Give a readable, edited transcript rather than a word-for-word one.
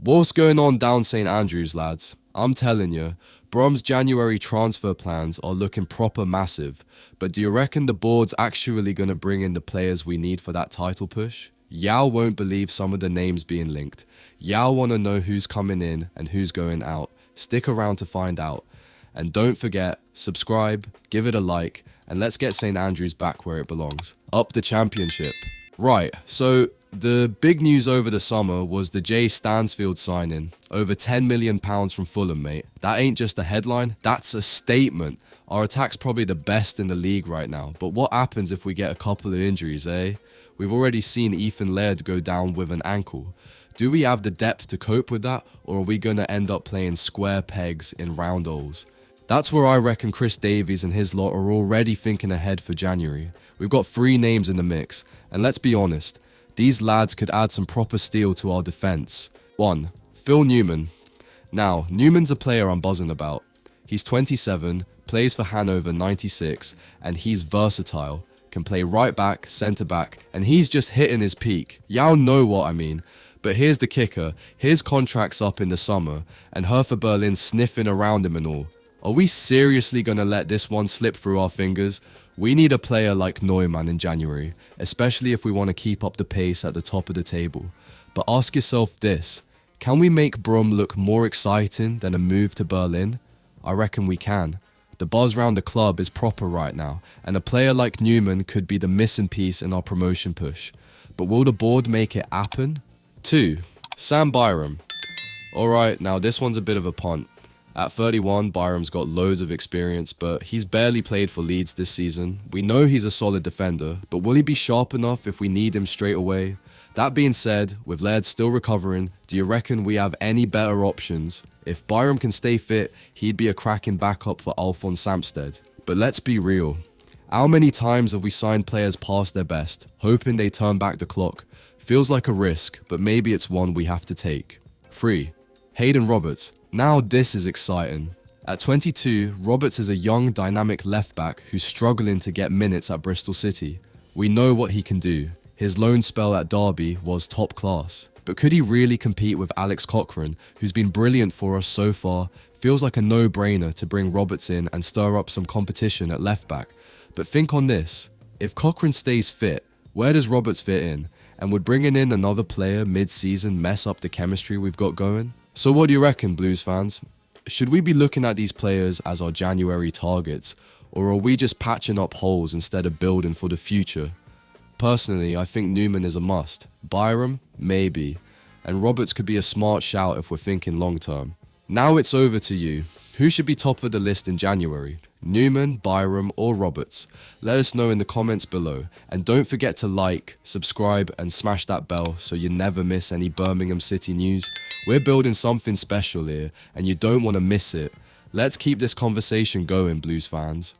What's going on down St Andrews, lads? I'm telling you, Brom's January transfer plans are looking proper massive, but do you reckon the board's actually going to bring in the players we need for that title push? Yao won't believe some of the names being linked. Yao want to know who's coming in and who's going out. Stick around to find out. And don't forget, subscribe, give it a like, and let's get St Andrews back where it belongs. Up the championship. Right, so the big news over the summer was the Jay Stansfield signing. Over £10 million from Fulham, mate. That ain't just a headline, that's a statement. Our attack's probably the best in the league right now, but what happens if we get a couple of injuries, eh? We've already seen Ethan Laird go down with an ankle. Do we have the depth to cope with that, or are we going to end up playing square pegs in round holes? That's where I reckon Chris Davies and his lot are already thinking ahead for January. We've got 3 names in the mix, and let's be honest, these lads could add some proper steel to our defence. 1. Phil Newman. Now, Newman's a player I'm buzzing about. He's 27, plays for Hanover 96, and he's versatile. Can play right back, centre back, and he's just hitting his peak. Y'all know what I mean. But here's the kicker, his contract's up in the summer, and Hertha Berlin's sniffing around him and all. Are we seriously going to let this one slip through our fingers? We need a player like Newman in January, especially if we want to keep up the pace at the top of the table. But ask yourself this, can we make Brum look more exciting than a move to Berlin? I reckon we can. The buzz round the club is proper right now, and a player like Newman could be the missing piece in our promotion push. But will the board make it happen? 2. Sam Byrum. Alright, now this one's a bit of a punt. At 31, Byrum's got loads of experience, but he's barely played for Leeds this season. We know he's a solid defender, but will he be sharp enough if we need him straight away? That being said, with Laird still recovering, do you reckon we have any better options? If Byrum can stay fit, he'd be a cracking backup for Alphonse Samsted. But let's be real. How many times have we signed players past their best, hoping they turn back the clock? Feels like a risk, but maybe it's one we have to take. 3. Hayden Roberts. Now this is exciting. At 22, Roberts is a young, dynamic left-back who's struggling to get minutes at Bristol City. We know what he can do. His loan spell at Derby was top class. But could he really compete with Alex Cochrane, who's been brilliant for us so far? Feels like a no-brainer to bring Roberts in and stir up some competition at left-back. But think on this. If Cochrane stays fit, where does Roberts fit in? And would bringing in another player mid-season mess up the chemistry we've got going? So what do you reckon, Blues fans? Should we be looking at these players as our January targets, or are we just patching up holes instead of building for the future? Personally, I think Newman is a must. Byrum? Maybe. And Roberts could be a smart shout if we're thinking long term. Now it's over to you. Who should be top of the list in January? Newman, Byrum, or Roberts? Let us know in the comments below. And don't forget to like, subscribe, and smash that bell so you never miss any Birmingham City news. We're building something special here, and you don't want to miss it. Let's keep this conversation going, Blues fans.